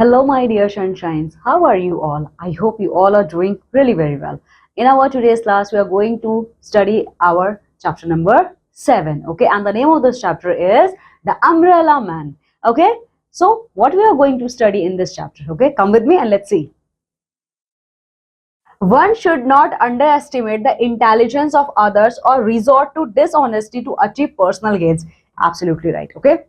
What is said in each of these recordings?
Hello, my dear sunshines. How are you all? I hope you all are doing really very well. In our today's class, we are going to study our chapter number 7. Okay, and the name of this chapter is The Umbrella Man. Okay, so what we are going to study in this chapter? Okay, come with me and let's see. One should not underestimate the intelligence of others or resort to dishonesty to achieve personal gains. Absolutely right. Okay,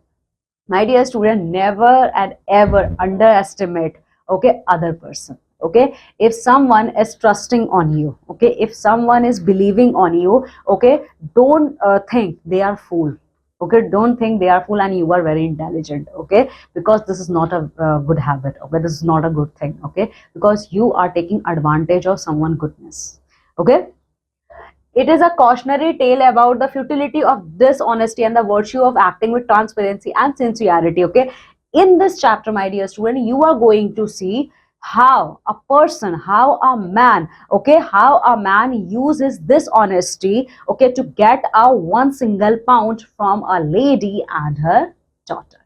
my dear student, never and ever underestimate other person. Okay, if someone is trusting on you, okay, if someone is believing on you, okay, don't think they are fool. Okay, don't think they are fool and you are very intelligent. Okay, because this is not a good habit. Okay, this is not a good thing. Okay, because you are taking advantage of someone goodness. Okay, it is a cautionary tale about the futility of dishonesty and the virtue of acting with transparency and sincerity. Okay, in this chapter, my dear student, you are going to see how a person, how a man, okay, how a man uses dishonesty, okay, to get a one single pound from a lady and her daughter.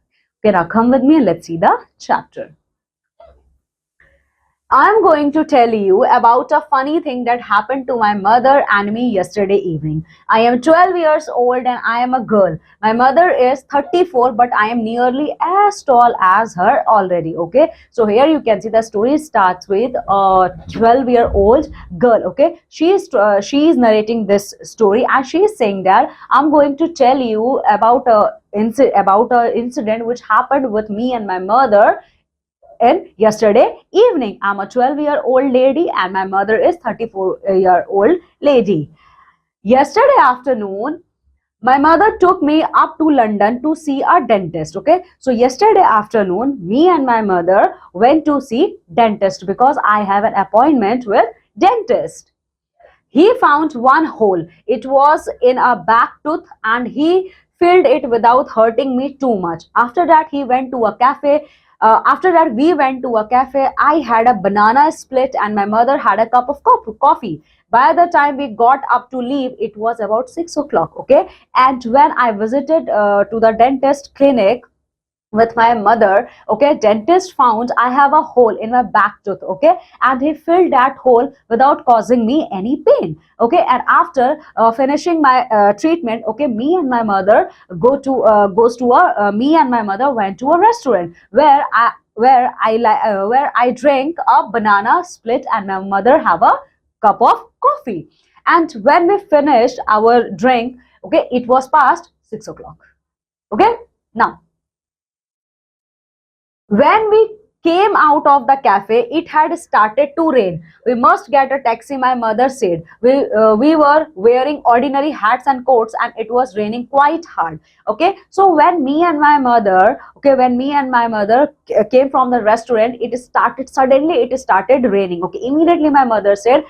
Okay, now come with me and let's see the chapter. I'm going to tell you about a funny thing that happened to my mother and me yesterday evening. I am 12 years old and I am a girl. My mother is 34, but I am nearly as tall as her already. Okay, so here you can see the story starts with a 12-year-old girl. Okay, she is narrating this story and she is saying that I'm going to tell you about a incident which happened with me and my mother in yesterday evening. I'm a 12-year-old lady and my mother is 34-year-old lady. Yesterday afternoon, my mother took me up to London to see a dentist. Okay, so yesterday afternoon, me and my mother went to see dentist because I have an appointment with dentist. He found one hole. It was in a back tooth and he filled it without hurting me too much. After that, he went to a cafe. After that, we went to a cafe. I had a banana split and my mother had a cup of coffee. By the time we got up to leave, it was about 6 o'clock. Okay. And when I visited to the dentist clinic, with my mother, okay, dentist found I have a hole in my back tooth. Okay, and he filled that hole without causing me any pain. Okay, and after finishing my treatment, okay, goes to a me and my mother went to a restaurant where I drank a banana split and my mother have a cup of coffee. And when we finished our drink, okay, it was past 6 o'clock. Okay, now when we came out of the cafe, it had started to rain. We must get a taxi, my mother said. We were wearing ordinary hats and coats and it was raining quite hard. Okay, so when me and my mother came from the restaurant, it started raining. Okay, immediately my mother said,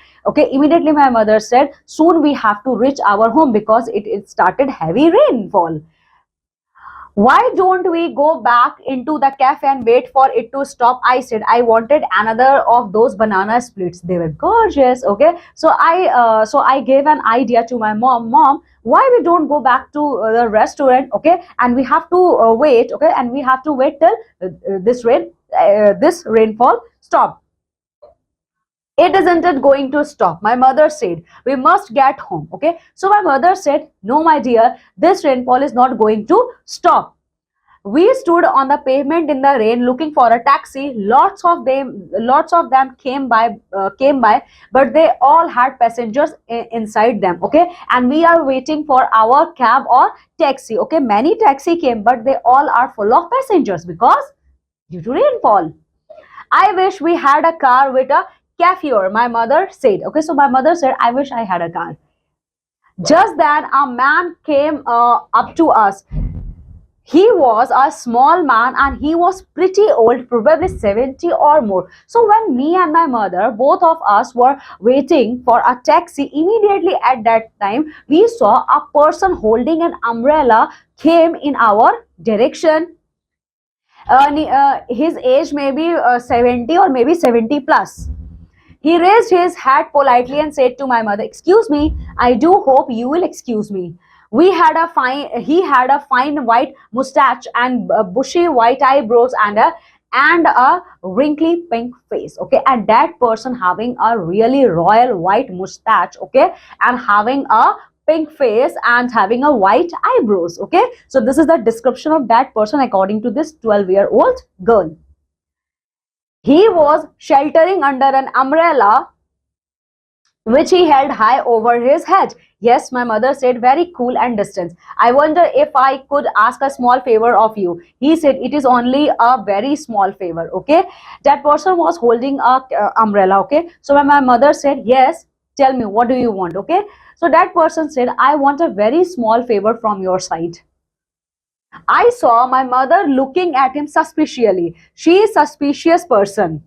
soon we have to reach our home because it started heavy rainfall. Why don't we go back into the cafe and wait for it to stop? I said I wanted another of those banana splits. They were gorgeous. Okay, so I gave an idea to my mom, why we don't go back to the restaurant? Okay, and we have to wait. Okay, and we have to wait till this rainfall stop. It isn't it going to stop? My mother said we must get home. Okay, so my mother said, no my dear, this rainfall is not going to stop. We stood on the pavement in the rain looking for a taxi. Lots of them came by, but they all had passengers inside them. Okay, and we are waiting for our cab or taxi. Okay, many taxi came, but they all are full of passengers because due to rainfall. I wish we had a car with a cafe, my mother said. Okay, so my mother said, I wish I had a car. Just then, a man came up to us. He was a small man and he was pretty old, probably 70 or more. So when me and my mother, both of us were waiting for a taxi, immediately at that time, we saw a person holding an umbrella came in our direction. His age may be 70 or maybe 70 plus. He raised his hat politely and said to my mother, excuse me, I do hope you will excuse me. He had a fine white mustache and bushy white eyebrows and a and a wrinkly pink face, okay, and that person having a really royal white mustache, okay, and having a pink face and having a white eyebrows, okay. So this is the description of that person according to this 12-year-old girl. He was sheltering under an umbrella which he held high over his head. Yes, my mother said, very cool and distant. I wonder if I could ask a small favor of you. He said, it is only a very small favor, okay. That person was holding a umbrella, okay. So when my mother said, yes, tell me, what do you want, okay. So that person said, I want a very small favor from your side. I saw my mother looking at him suspiciously. She is a suspicious person.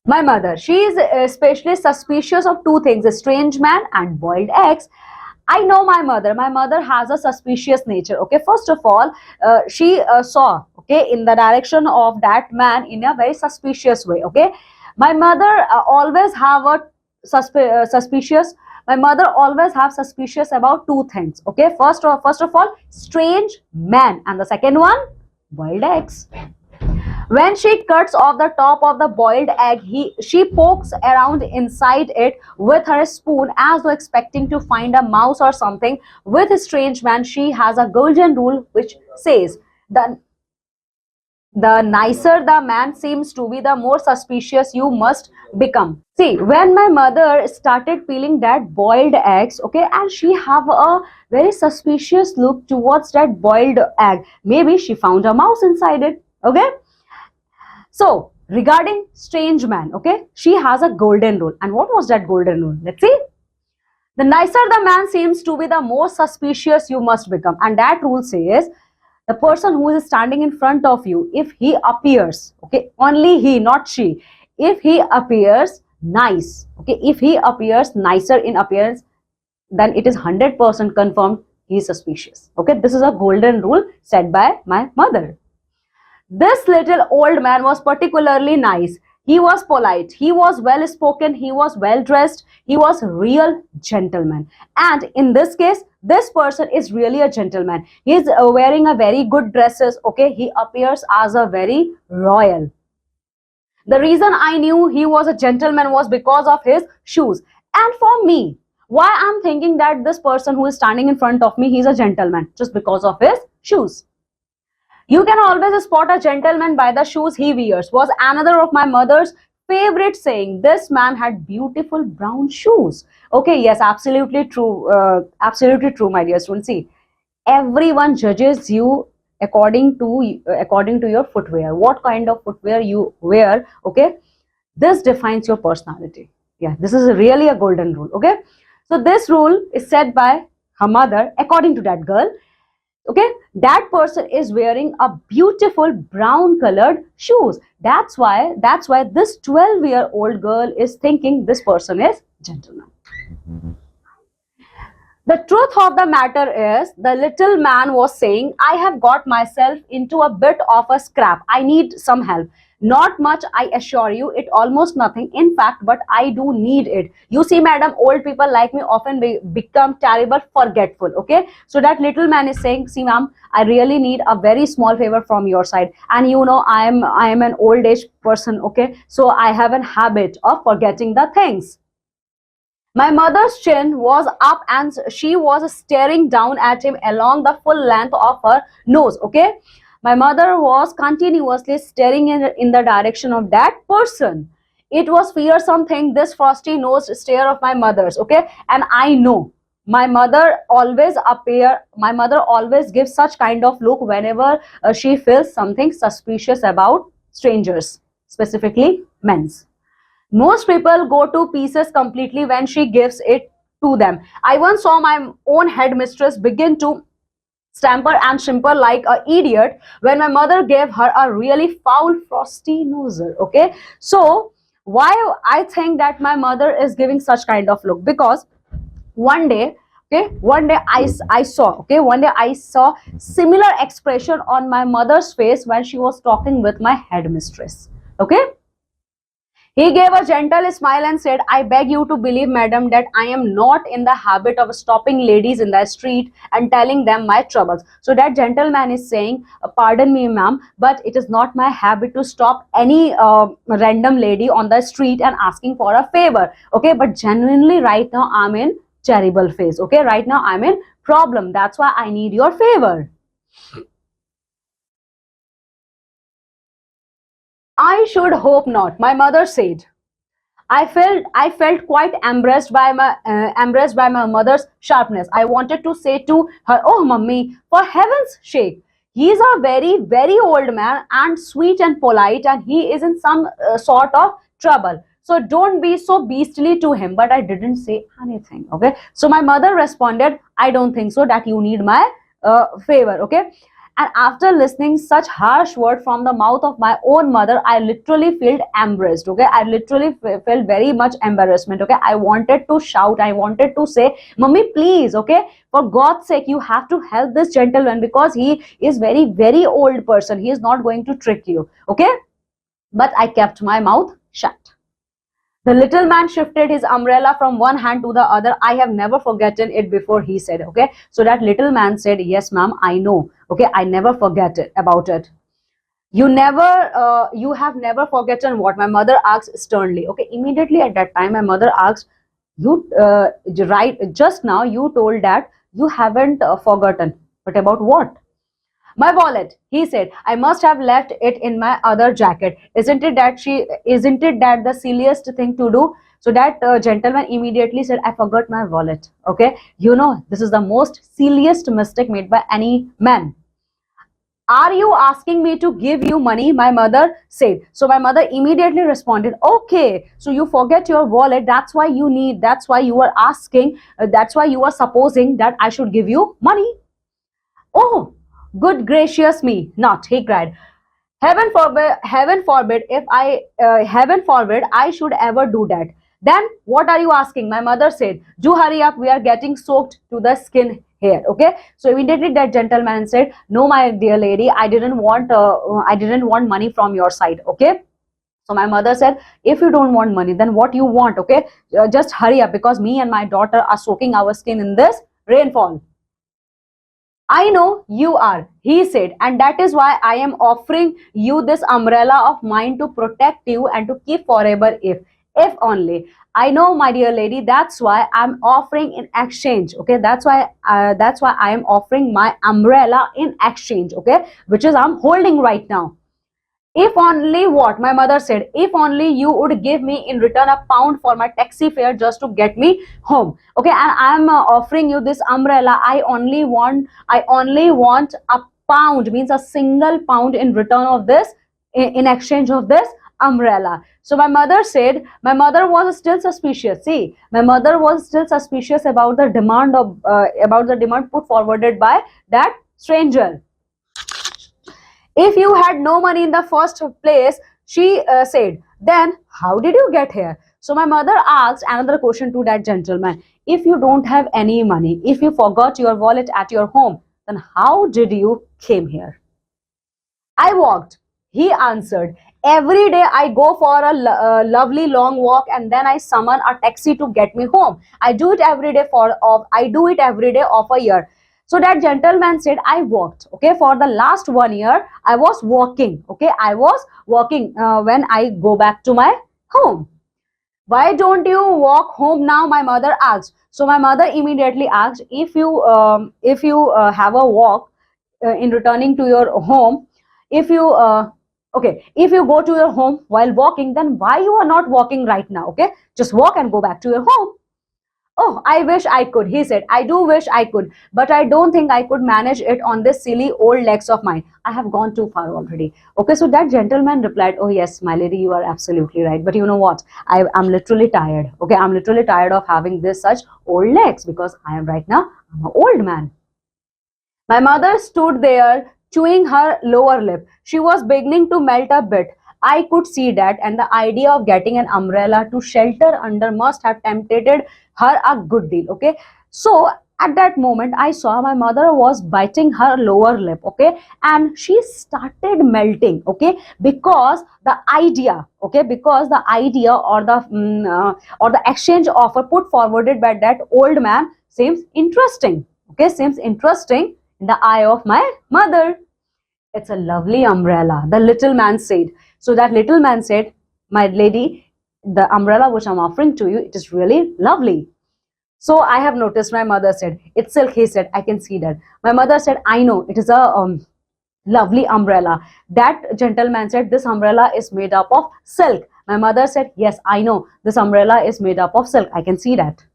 My mother, she is especially suspicious of two things, a strange man and boiled eggs. I know my mother. My mother has a suspicious nature. Okay, first of all, she saw, okay, in the direction of that man in a very suspicious way. Okay, my mother always have a suspicious. My mother always have suspicious about two things. Okay, first of all, strange man, and the second one, boiled eggs. When she cuts off the top of the boiled egg, she pokes around inside it with her spoon as though expecting to find a mouse or something. With a strange man, she has a golden rule which says the nicer the man seems to be, the more suspicious you must become. See, when my mother started peeling that boiled eggs, okay, and she have a very suspicious look towards that boiled egg, maybe she found a mouse inside it, okay. So, regarding strange man, okay, she has a golden rule. And what was that golden rule? Let's see. The nicer the man seems to be, the more suspicious you must become. And that rule says, the person who is standing in front of you, if he appears, okay, only he, not she, if he appears nice, okay, if he appears nicer in appearance, then it is 100% confirmed he is suspicious. Okay, this is a golden rule set by my mother. This little old man was particularly nice. He was polite, he was well spoken, he was well dressed, he was a real gentleman. And in this case, this person is really a gentleman. He is wearing a very good dresses, okay, he appears as a very royal. The reason I knew he was a gentleman was because of his shoes. And for me, why I'm thinking that this person who is standing in front of me, he's a gentleman, just because of his shoes. You can always spot a gentleman by the shoes he wears, was another of my mother's favorite saying. This man had beautiful brown shoes. Okay, yes, absolutely true, my dear students. See, everyone judges you according to your footwear. What kind of footwear you wear, okay? This defines your personality. Yeah, this is really a golden rule, okay? So this rule is set by her mother according to that girl. Okay, that person is wearing a beautiful brown colored shoes. That's why this 12-year-old girl is thinking this person is gentleman. The truth of the matter is, the little man was saying, I have got myself into a bit of a scrap. I need some help. Not much, I assure you, it almost nothing, in fact, but I do need it. You see, madam, old people like me often become terrible forgetful, okay? So that little man is saying, see, ma'am, I really need a very small favor from your side. And you know, I am an old age person, okay? So I have a habit of forgetting the things. My mother's chin was up and she was staring down at him along the full length of her nose, okay? My mother was continuously staring in the direction of that person. It was fearsome thing, this frosty nosed stare of my mother's, okay? And I know my mother always gives such kind of look whenever she feels something suspicious about strangers, specifically men's. Most people go to pieces completely when she gives it to them. I once saw my own headmistress begin to stamper and simper like an idiot when my mother gave her a really foul frosty noser. Okay, so why I think that my mother is giving such kind of look? Because one day, okay, one day I saw similar expression on my mother's face when she was talking with my headmistress. Okay, He gave a gentle smile and said, I beg you to believe, madam, that I am not in the habit of stopping ladies in the street and telling them my troubles. So that gentleman is saying, pardon me, ma'am, but it is not my habit to stop any random lady on the street and asking for a favor. Okay, but genuinely right now I'm in terrible phase. Okay, right now I'm in problem. That's why I need your favor. I should hope not, my mother said. I felt quite embarrassed by my mother's sharpness. I wanted to say to her, "Oh, mummy, for heaven's sake, he is a very old man and sweet and polite, and he is in some sort of trouble. So don't be so beastly to him." But I didn't say anything. Okay. So my mother responded, "I don't think so. That you need my favor." Okay. And after listening such harsh word from the mouth of my own mother, I literally felt embarrassed. Okay, I literally felt very much embarrassment. Okay, I wanted to shout. I wanted to say, "Mummy, please, okay, for God's sake, you have to help this gentleman because he is very old person. He is not going to trick you." Okay, but I kept my mouth shut. The little man shifted his umbrella from one hand to the other. I have never forgotten it before, he said. Okay. So that little man said, "Yes, ma'am, I know. Okay. I never forget it about it." You have never forgotten what? My mother asked sternly. Okay. Immediately at that time, my mother asked, right, just now you told that you haven't forgotten. But about what? "My wallet," he said. "I must have left it in my other jacket. Isn't it that the silliest thing to do?" So that gentleman immediately said, "I forgot my wallet." Okay. This is the most silliest mistake made by any man. "Are you asking me to give you money?" my mother said. So my mother immediately responded, "Okay, so you forget your wallet. That's why you are asking, that's why you are supposing that I should give you money." "Oh, good gracious me, not," he cried. Heaven forbid I should ever do that." "Then what are you asking?" my mother said. "Do hurry up, we are getting soaked to the skin here." Okay. So immediately that gentleman said, "No, my dear lady, I didn't want money from your side." Okay. So my mother said, "If you don't want money, then what you want? Okay, just hurry up because me and my daughter are soaking our skin in this rainfall." "I know you are," he said, "and that is why I am offering you this umbrella of mine to protect you and to keep forever if only." "I know, my dear lady, that's why I'm offering in exchange." Okay, that's why I am offering my umbrella in exchange, okay, which is I'm holding right now. "If only what?" my mother said. "If only you would give me in return a pound for my taxi fare just to get me home." Okay, and I'm offering you this umbrella. I only want a pound, means a single pound in return of this, in exchange of this umbrella. So my mother said, my mother was still suspicious. See, my mother was still suspicious about the demand put forwarded by that stranger. "If you had no money in the first place," she said, "then how did you get here?" So my mother asked another question to that gentleman. "If you don't have any money, if you forgot your wallet at your home, then how did you came here?" "I walked," he answered. "Every day I go for a lovely long walk and then I summon a taxi to get me home. I do it every day of a year." So that gentleman said, "I walked, okay, for the last 1 year. I was walking, okay, I was walking when I go back to my home." "Why don't you walk home now?" my mother asked. So my mother immediately asked, if you have a walk in returning to your home, if you okay, if you go to your home while walking, then why you are not walking right now? Okay, just walk and go back to your home. "Oh, I wish I could," he said. "I do wish I could, but I don't think I could manage it on this silly old legs of mine. I have gone too far already." Okay, so that gentleman replied, "Oh yes, my lady, you are absolutely right. But you know what? I'm literally tired. Okay, I'm literally tired of having this such old legs because I am right now, I'm an old man." My mother stood there chewing her lower lip. She was beginning to melt a bit. I could see that, and the idea of getting an umbrella to shelter under must have tempted her a good deal. Okay, so At that moment, I saw my mother was biting her lower lip, okay, and she started melting, okay, because the idea, okay, because the idea or the exchange offer put forwarded by that old man seems interesting, okay, seems interesting in the eye of my mother. It's a lovely umbrella, the little man said. So that little man said, my lady, the umbrella which I'm offering to you, it is really lovely. So I have noticed, my mother said, it's silk, he said, I can see that. My mother said, I know, it is a lovely umbrella. That gentleman said, this umbrella is made up of silk. My mother said, yes, I know, this umbrella is made up of silk. I can see that.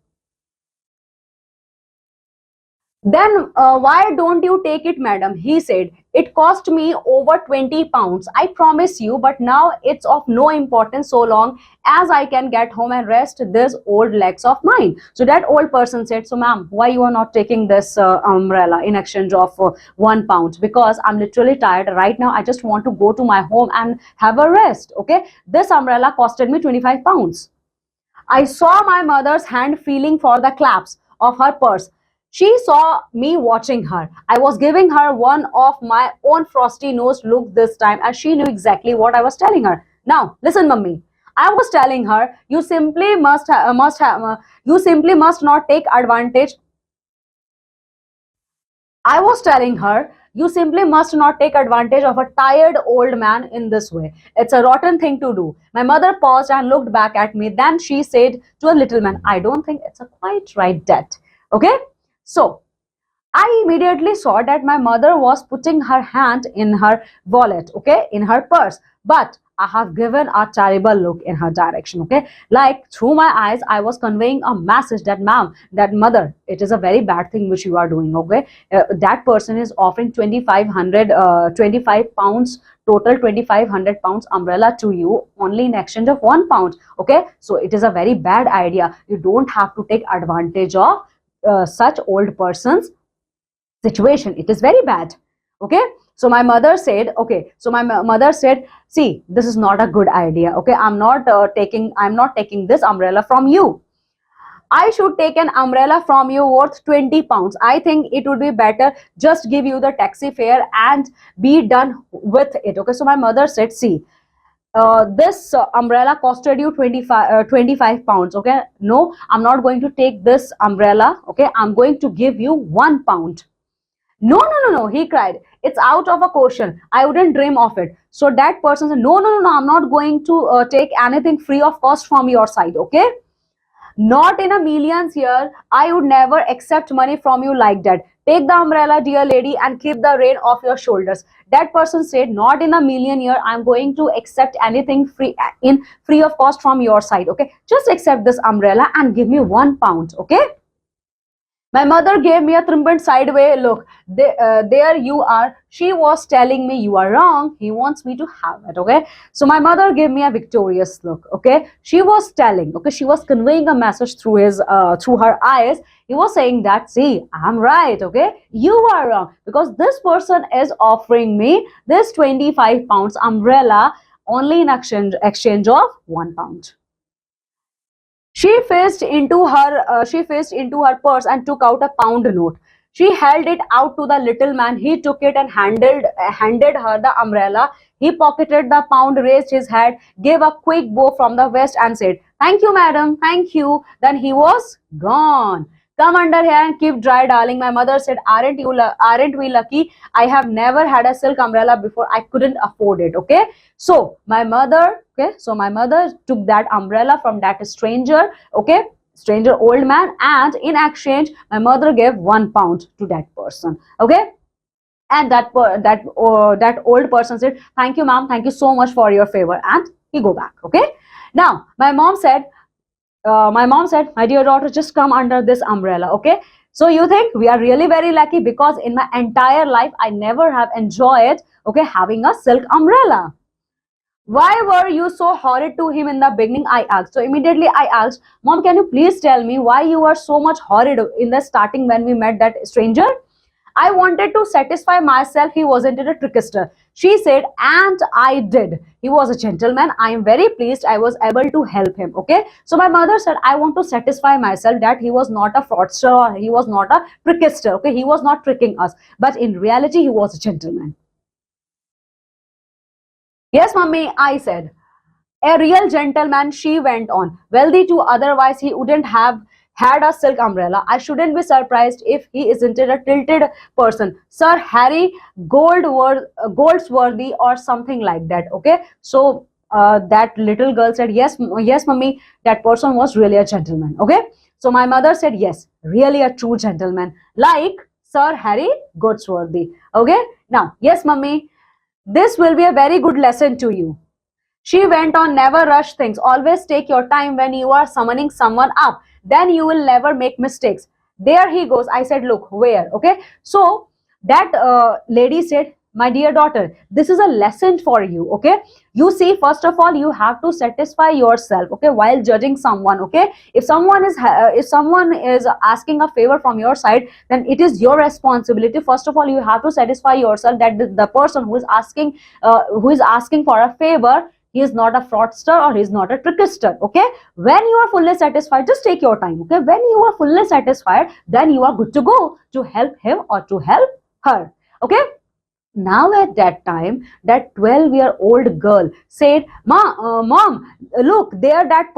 Then why don't you take it, madam? He said, it cost me over 20 pounds. I promise you, but now it's of no importance so long as I can get home and rest these old legs of mine. So that old person said, so ma'am, why you are not taking this umbrella in exchange of £1? Because I'm literally tired right now. I just want to go to my home and have a rest. Okay. This umbrella costed me 25 pounds. I saw my mother's hand feeling for the claps of her purse. She saw me watching her. I was giving her one of my own frosty nosed look this time, and she knew exactly what I was telling her. Now, listen, mummy. I was telling her, you simply must not take advantage. I was telling her, you simply must not take advantage of a tired old man in this way. It's a rotten thing to do. My mother paused and looked back at me. Then she said to a little man, I don't think it's a quite right debt. Okay? So, I immediately saw that my mother was putting her hand in her wallet, okay, in her purse. But I have given a terrible look in her direction, okay. Like through my eyes, I was conveying a message that, ma'am, that mother, it is a very bad thing which you are doing, okay. That person is offering 25 pounds, total 2500 pounds umbrella to you only in exchange of £1, okay. So it is a very bad idea. You don't have to take advantage of such old persons situation. It is very bad. Okay. So my mother said, okay, so my mother said, see, this is not a good idea. Okay, I'm not taking this umbrella from you. I should take an umbrella from you worth 20 pounds. I think it would be better just give you the taxi fare and be done with it. Okay, so my mother said, see, this umbrella costed you 25 pounds. Okay, no, I'm not going to take this umbrella. Okay, I'm going to give you £1. No, no, no, no, he cried. It's out of a question. I wouldn't dream of it. So that person said, no, no, no, no, I'm not going to take anything free of cost from your side, okay? Not in a millions year. I would never accept money from you like that. Take the umbrella, dear lady, and keep the rain off your shoulders. That person said, not in a million year. I'm going to accept anything free of cost from your side, okay? Just accept this umbrella and give me £1, okay? My mother gave me a triumphant sideway look. There you are. She was telling me you are wrong. He wants me to have it. Okay. So my mother gave me a victorious look. Okay. She was telling. Okay. She was conveying a message through her eyes. He was saying that, see, I'm right. Okay. You are wrong because this person is offering me this 25 pounds umbrella only in exchange of £1. She faced into her purse and took out a pound note. She held it out to the little man. He took it and handed her the umbrella. He pocketed the pound, raised his head, gave a quick bow from the west and said, thank you, madam, thank you. Then he was gone. Come under here and keep dry, darling. My mother said, aren't we lucky? I have never had a silk umbrella before. I couldn't afford it. Okay. So my mother took that umbrella from that stranger, okay, stranger old man, and in exchange, my mother gave £1 to that person, okay. And that old person said, thank you, ma'am, thank you so much for your favor, and he go back, okay. Now my mom said, my dear daughter, just come under this umbrella, okay. So you think we are really very lucky because in my entire life I never have enjoyed, okay, having a silk umbrella. Why were you so horrid to him in the beginning? I asked. So immediately I asked, Mom, can you please tell me why you were so much horrid in the starting when we met that stranger? I wanted to satisfy myself he wasn't a trickster. She said, and I did. He was a gentleman. I am very pleased I was able to help him. Okay. So my mother said, I want to satisfy myself that he was not a fraudster or he was not a trickster. Okay. He was not tricking us. But in reality, he was a gentleman. Yes, mummy, I said. A real gentleman, she went on. Wealthy too, otherwise he wouldn't have had a silk umbrella. I shouldn't be surprised if he isn't a tilted person. Sir Harry Goldsworthy or something like that. Okay, so that little girl said, yes, yes, mummy, that person was really a gentleman. Okay, so my mother said, yes, really a true gentleman, like Sir Harry Goldsworthy. Okay, now, yes, mummy, this will be a very good lesson to you. She went on, never rush things. Always take your time when you are summoning someone up. Then you will never make mistakes. There he goes. I said, look, where? Okay. So that lady said, my dear daughter, this is a lesson for you. Okay. You see, first of all, you have to satisfy yourself. Okay. While judging someone. Okay. If someone is asking a favor from your side, then it is your responsibility. First of all, you have to satisfy yourself that the person who is asking for a favor, he is not a fraudster or he is not a trickster. Okay, when you are fully satisfied, just take your time. Okay, when you are fully satisfied, then you are good to go to help him or to help her. Okay, now at that time, that 12-year-old girl said, mom, look, there that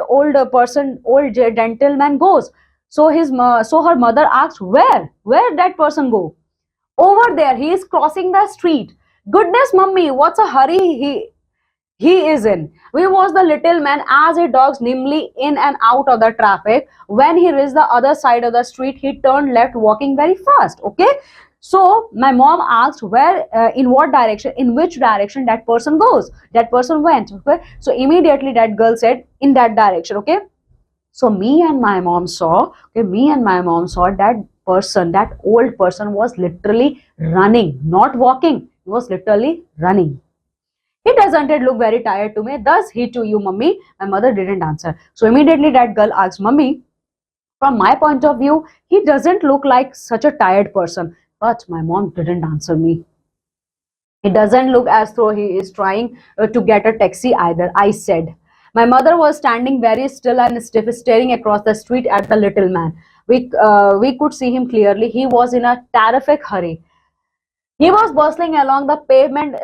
old person, old gentleman goes. So so her mother asked, where that person go? Over there, he is crossing the street. Goodness, mummy, what's a hurry he is in. We watched the little man as he dogs nimbly in and out of the traffic. When he reached the other side of the street, he turned left, walking very fast. Okay. So my mom asked in what direction, in which direction that person goes. That person went. Okay. So immediately that girl said, in that direction. Okay. So me and my mom saw that person, that old person was literally running, not walking. He was literally running. He doesn't it look very tired to me? Does he to you, mummy? My mother didn't answer. So immediately that girl asked, mummy, from my point of view, he doesn't look like such a tired person. But my mom didn't answer me. It doesn't look as though he is trying to get a taxi either, I said. My mother was standing very still and stiff, staring across the street at the little man. We could see him clearly. He was in a terrific hurry. He was bustling along the pavement,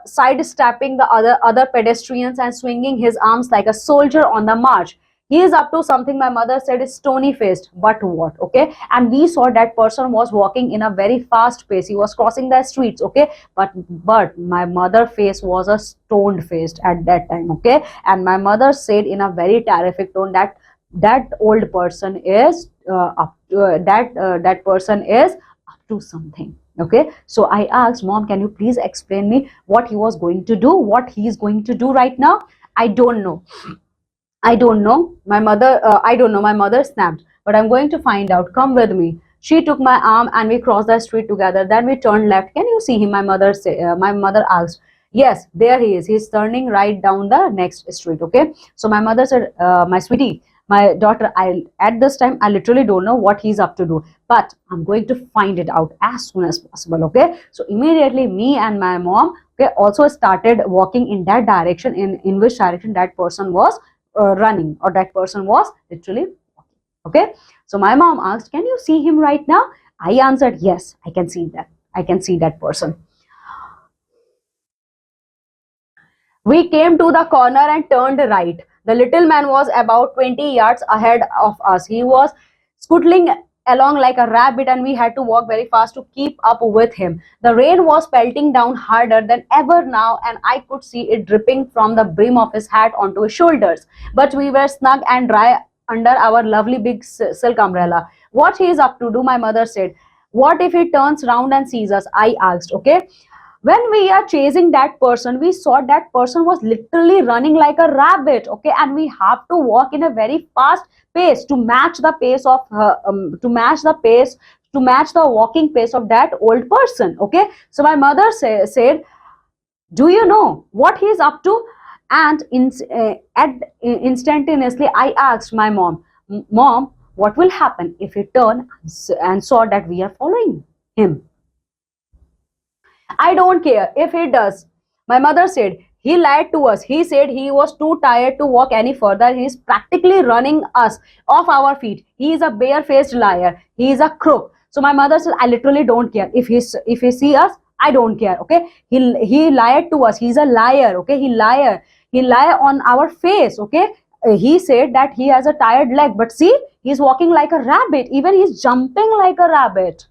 sidestepping the other pedestrians and swinging his arms like a soldier on the march. He is up to something, my mother said, is stony faced. But what? Okay. And we saw that person was walking in a very fast pace. He was crossing the streets. Okay. But my mother face was a stoned faced at that time. Okay. And my mother said in a very terrific tone that that old person is that person is up to something. Okay, so I asked, mom, can you please explain me what he was going to do, what he is going to do right now? I don't know. I don't know. I don't know. My mother snapped, but I'm going to find out. Come with me. She took my arm and we crossed the street together. Then we turned left. Can you see him? My mother asked. Yes, there he is. He's turning right down the next street. Okay. So my mother said, my sweetie, my daughter, at this time, I literally don't know what he's up to do, but I'm going to find it out as soon as possible. Okay. So immediately me and my mom, okay, also started walking in that direction, in which direction that person was running, or that person was literally walking. Okay. So my mom asked, can you see him right now? I answered, yes, I can see that. I can see that person. We came to the corner and turned right. The little man was about 20 yards ahead of us. He was scuttling along like a rabbit and we had to walk very fast to keep up with him. The rain was pelting down harder than ever now and I could see it dripping from the brim of his hat onto his shoulders. But we were snug and dry under our lovely big silk umbrella. What he is up to do, my mother said. What if he turns round and sees us? I asked. Okay. When we are chasing that person, we saw that person was literally running like a rabbit. Okay, and we have to walk in a very fast pace to match the pace of to match the walking pace of that old person. Okay, so my mother said, do you know what he is up to? And instantaneously I asked my mom, mom, what will happen if he turn and saw that we are following him? I don't care if he does. My mother said, he lied to us. He said he was too tired to walk any further. He is practically running us off our feet. He is a barefaced liar. He is a crook. So my mother said, I literally don't care. If he see us, I don't care. Okay. He lied to us. He's a liar. Okay. He lie on our face. Okay. He said that he has a tired leg, but see, he's walking like a rabbit. Even he's jumping like a rabbit.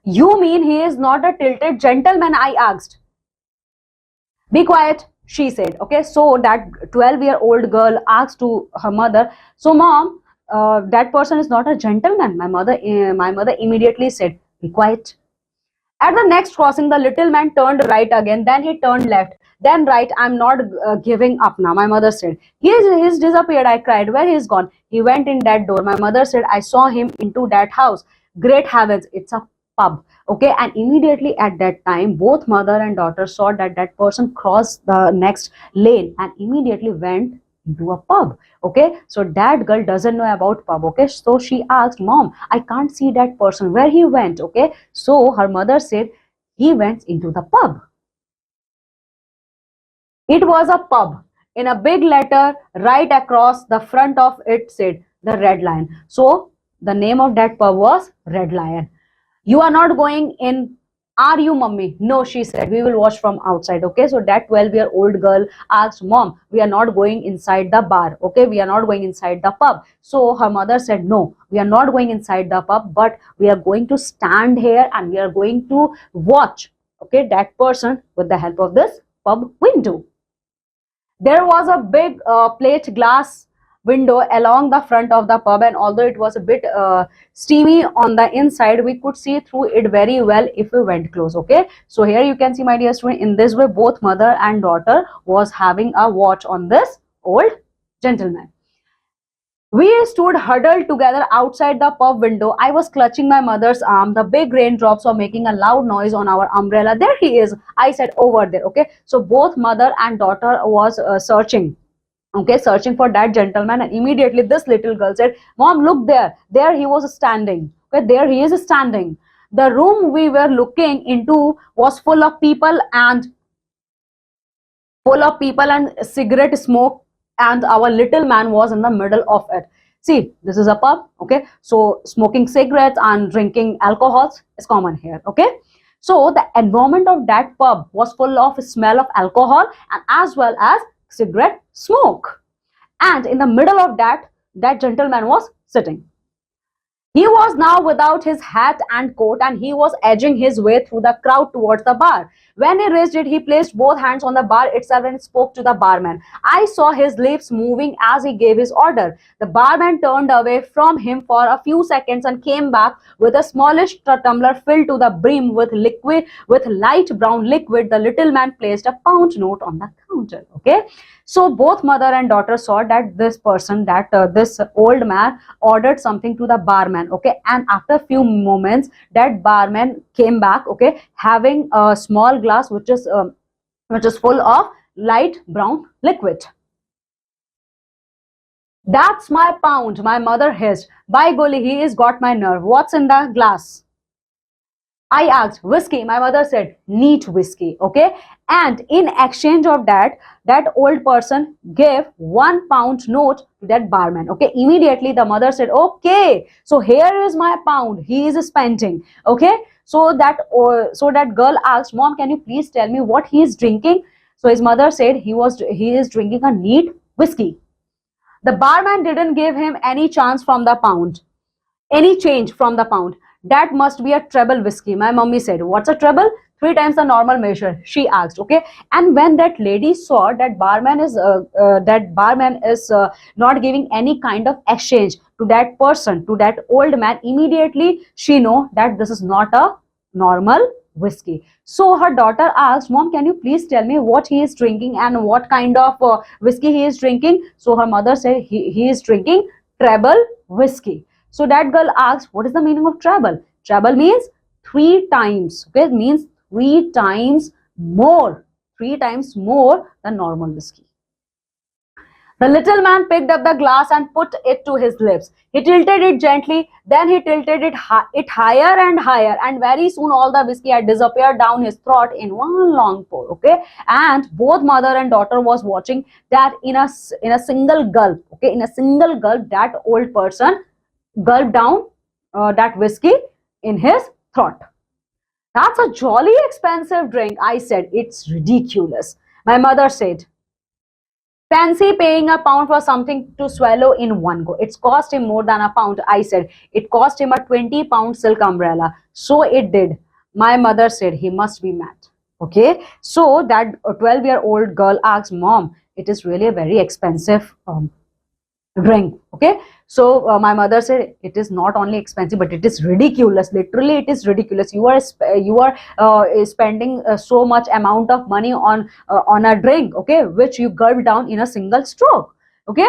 You mean he is not a tilted gentleman? I asked. Be quiet, she said. Okay, so that 12-year-old girl asked to her mother, so mom, that person is not a gentleman. My mother immediately said, be quiet. At the next crossing, the little man turned right again, then he turned left, then right. I'm not giving up now, my mother said. He's disappeared, I cried. Where he's gone? He went in that door. My mother said, I saw him into that house. Great heavens, it's a pub. Okay, and immediately at that time, both mother and daughter saw that that person crossed the next lane and immediately went into a pub. Okay, so that girl doesn't know about pub. Okay, so she asked, mom, I can't see that person, where he went. Okay, so her mother said, he went into the pub. It was a pub. In a big letter right across the front of it said the Red Lion. So the name of that pub was Red Lion. You are not going in, are you, mummy? No, she said, we will watch from outside. Okay, so that 12-year-old girl asked, mom, we are not going inside the bar. Okay, we are not going inside the pub. So her mother said, no, we are not going inside the pub, but we are going to stand here and we are going to watch, okay, that person with the help of this pub window. There was a big plate glass window along the front of the pub, and although it was a bit steamy on the inside, we could see through it very well if we went close. Okay, so here you can see, my dear student, in this way both mother and daughter was having a watch on this old gentleman. We stood huddled together outside the pub window. I was clutching my mother's arm. The big raindrops were making a loud noise on our umbrella. There he is, I said, over there. Okay, so both mother and daughter was searching. Okay, searching for that gentleman, and immediately this little girl said, mom, look there. There he was standing. Okay, there he is standing. The room we were looking into was full of people and cigarette smoke, and our little man was in the middle of it. See, this is a pub. Okay, so smoking cigarettes and drinking alcohols is common here. Okay, so the environment of that pub was full of smell of alcohol and as well as cigarette smoke, and in the middle of that gentleman was sitting. He was now without his hat and coat, and he was edging his way through the crowd towards the bar. When he reached it, he placed both hands on the bar itself and spoke to the barman. I saw his lips moving as he gave his order. The barman turned away from him for a few seconds and came back with a smallish tumbler filled to the brim with light brown liquid. The little man placed a pound note on the counter. Okay, so both mother and daughter saw that this old man ordered something to the barman. Okay, and after a few moments that barman came back. Okay, having a small glass which is full of light brown liquid. That's my pound, my mother hissed. By golly, he has got my nerve. What's in the glass? I asked. Whiskey. My mother said, neat whiskey. Okay, and in exchange of that old person gave £1 note to that barman. Okay, immediately the mother said, okay, so here is my pound, he is spending. Okay, so that girl asked, mom, can you please tell me what he is drinking? So his mother said he is drinking a neat whiskey. The barman didn't give him any change from the pound. That must be a treble whiskey. My mommy said, what's a treble? 3 times the normal measure, she asked. Okay, and when that lady saw that barman is not giving any kind of exchange to that person, to that old man, immediately she know that this is not a normal whiskey. So her daughter asked, mom, can you please tell me what he is drinking and what kind of whiskey he is drinking? So her mother said he is drinking treble whiskey. So that girl asked, what is the meaning of treble? Treble means 3 times. Okay, it means 3 times more than normal whiskey. The little man picked up the glass and put it to his lips. He tilted it gently, then he tilted it higher and higher, and very soon all the whiskey had disappeared down his throat in one long pour. Okay, and both mother and daughter was watching that in a single gulp. Okay, in a single gulp, that old person gulped down that whiskey in his throat. That's a jolly expensive drink, I said. It's ridiculous. My mother said, fancy paying a pound for something to swallow in one go. It's cost him more than a pound, I said. It cost him a 20-pound silk umbrella. So it did. My mother said, he must be mad. Okay. So that 12-year-old girl asked, Mom, it is really a very expensive drink. Okay. So my mother said, it is not only expensive, but it is ridiculous. Literally, it is ridiculous. You are spending so much amount of money on a drink, okay, which you gulp down in a single stroke. Okay.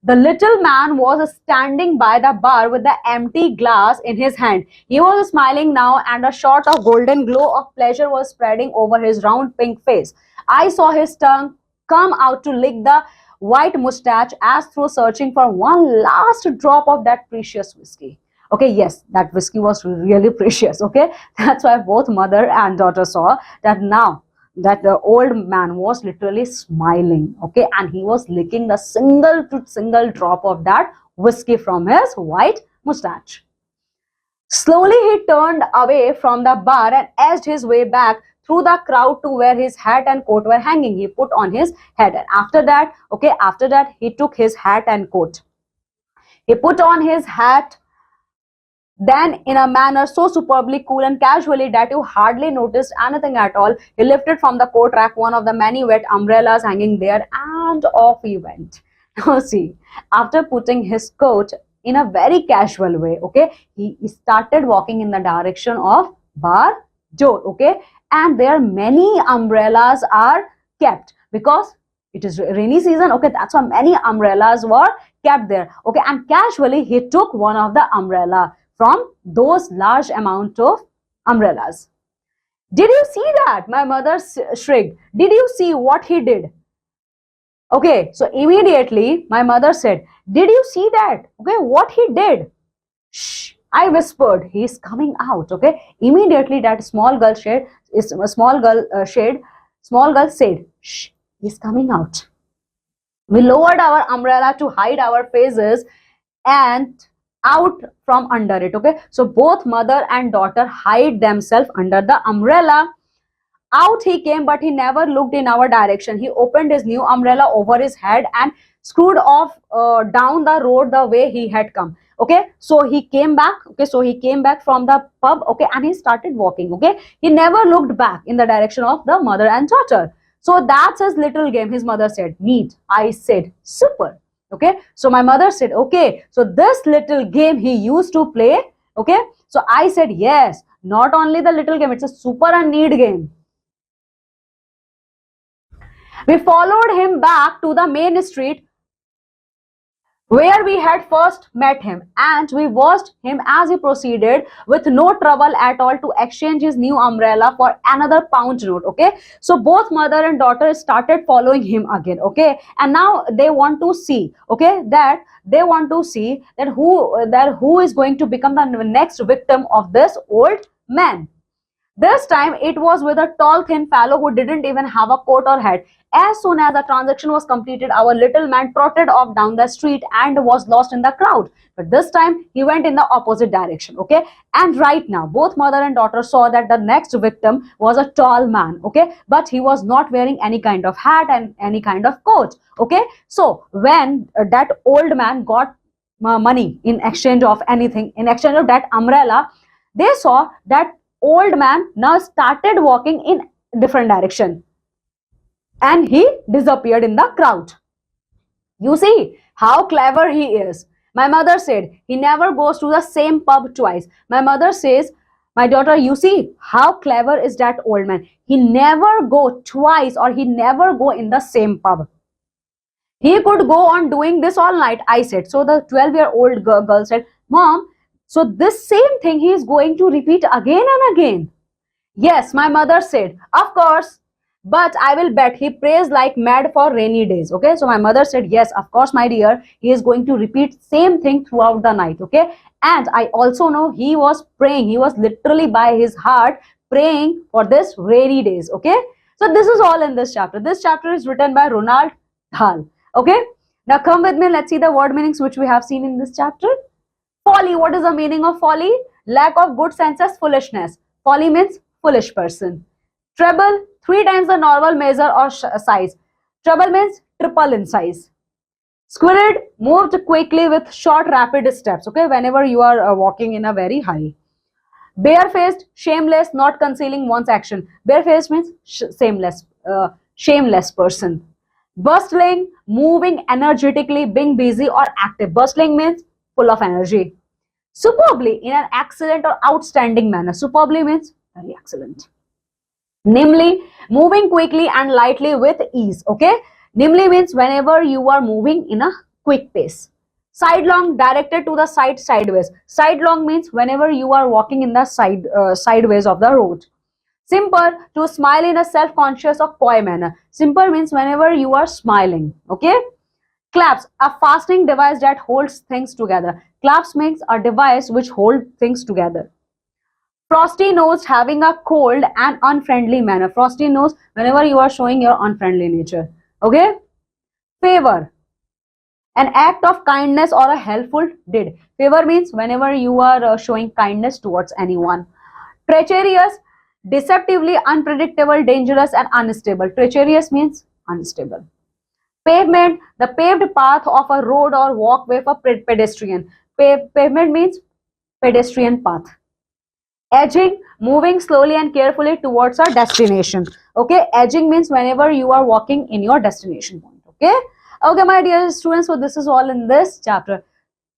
The little man was standing by the bar with the empty glass in his hand. He was smiling now, and a sort of golden glow of pleasure was spreading over his round pink face. I saw his tongue come out to lick the white mustache as though searching for one last drop of that precious whiskey. Okay, yes, that whiskey was really precious. Okay, that's why both mother and daughter saw that now that the old man was literally smiling. Okay, and he was licking the single drop of that whiskey from his white mustache. Slowly he turned away from the bar and edged his way back through the crowd to where his hat and coat were hanging. He put on his hat, and after that he took his hat and coat. He put on his hat, then in a manner so superbly cool and casually that you hardly noticed anything at all, he lifted from the coat rack one of the many wet umbrellas hanging there, and off he went. Now see, after putting his coat in a very casual way, okay, he started walking in the direction of bar door. Okay, and there many umbrellas are kept because it is rainy season. Okay, that's why many umbrellas were kept there. Okay, and casually he took one of the umbrella from those large amount of umbrellas. Did you see that? My mother shrieked. Did you see what he did? Okay, so immediately my mother said, did you see that? Okay, what he did? Shh, I whispered, he is coming out. Okay, immediately that small girl said, shh, he is coming out. We lowered our umbrella to hide our faces and out from under it. Okay, so both mother and daughter hide themselves under the umbrella. Out he came, but he never looked in our direction. He opened his new umbrella over his head and screwed off down the road the way he had come. Okay, so he came back. Okay, so he came back from the pub. Okay, and he started walking. Okay, he never looked back in the direction of the mother and daughter. So that's his little game. His mother said, neat. I said, super. Okay, so my mother said, okay, so this little game he used to play. Okay, so I said, yes, not only the little game, it's a super and neat game. We followed him back to the main street where we had first met him, and we watched him as he proceeded with no trouble at all to exchange his new umbrella for another pound note. Okay, so both mother and daughter started following him again. Okay, and now they want to see, okay, that who is going to become the next victim of this old man. This time it was with a tall, thin fellow who didn't even have a coat or hat. As soon as the transaction was completed, our little man trotted off down the street and was lost in the crowd. But this time he went in the opposite direction. Okay, and right now both mother and daughter saw that the next victim was a tall man. Okay, but he was not wearing any kind of hat and any kind of coat. Okay, so when that old man got money in exchange of anything, in exchange of that umbrella, they saw that old man now started walking in different direction and he disappeared in the crowd. You see how clever he is. My mother said he never goes to the same pub twice. My mother says, my daughter, you see how clever is that old man. He never go twice, or he never go in the same pub. He could go on doing this all night, I said. So the 12-year-old girl said, Mom, so this same thing he is going to repeat again and again. Yes, my mother said, of course. but I will bet he prays like mad for rainy days. Okay, so my mother said, yes, of course, my dear, he is going to repeat same thing throughout the night. Okay, and I also know he was praying, he was literally by his heart praying for this rainy days. Okay, so this is all in this chapter. This chapter is written by Ronald Dahl. Okay, now come with me, let's see the word meanings which we have seen in this chapter. Folly, what is the meaning of folly? Lack of good sense, foolishness. Folly means foolish person. Treble, three times the normal measure or size. Treble means triple in size. Squirrel, moved quickly with short rapid steps. Okay, whenever you are walking in a very hurry. Barefaced, shameless, not concealing one's action. Barefaced means shameless person. Bustling, moving energetically, being busy or active. Bustling means full of energy. Superbly, in an excellent or outstanding manner. Superbly means very excellent. Nimbly, moving quickly and lightly with ease. Okay, nimbly means whenever you are moving in a quick pace. Sidelong, directed to the side, sideways. Sidelong means whenever you are walking in the sideways of the road. Simper, to smile in a self-conscious or coy manner. Simper means whenever you are smiling. Okay. Claps, a fastening device that holds things together. Claps means a device which holds things together. Frosty nosed, having a cold and unfriendly manner. Frosty nose, whenever you are showing your unfriendly nature. Okay. Favor, an act of kindness or a helpful deed. Favor means whenever you are showing kindness towards anyone. Treacherous, deceptively unpredictable, dangerous and unstable. Treacherous means unstable. Pavement, the paved path of a road or walkway for pedestrian. Pavement means pedestrian path. Edging, moving slowly and carefully towards our destination. Okay, edging means whenever you are walking in your destination point. Okay, okay, my dear students, so this is all in this chapter.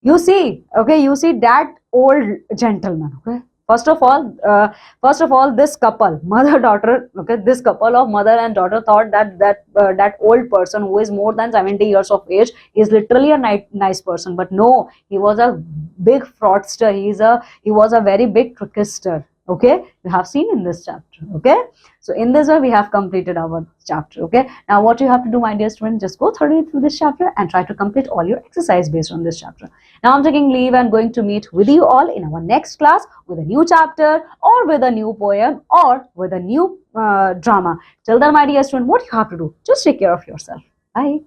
You see, okay, you see that old gentleman. Okay, first of all, this couple, mother daughter. Okay, this couple of mother and daughter thought that old person who is more than 70 years of age is literally a nice person, but no, he was a big fraudster. He was a very big trickster. Okay, you have seen in this chapter. Okay, so in this way we have completed our chapter. Okay, now what you have to do, my dear student, just go thoroughly through this chapter and try to complete all your exercise based on this chapter. Now I'm taking leave and going to meet with you all in our next class with a new chapter or with a new poem or with a new drama. Till then, my dear student, what you have to do, just take care of yourself. Bye.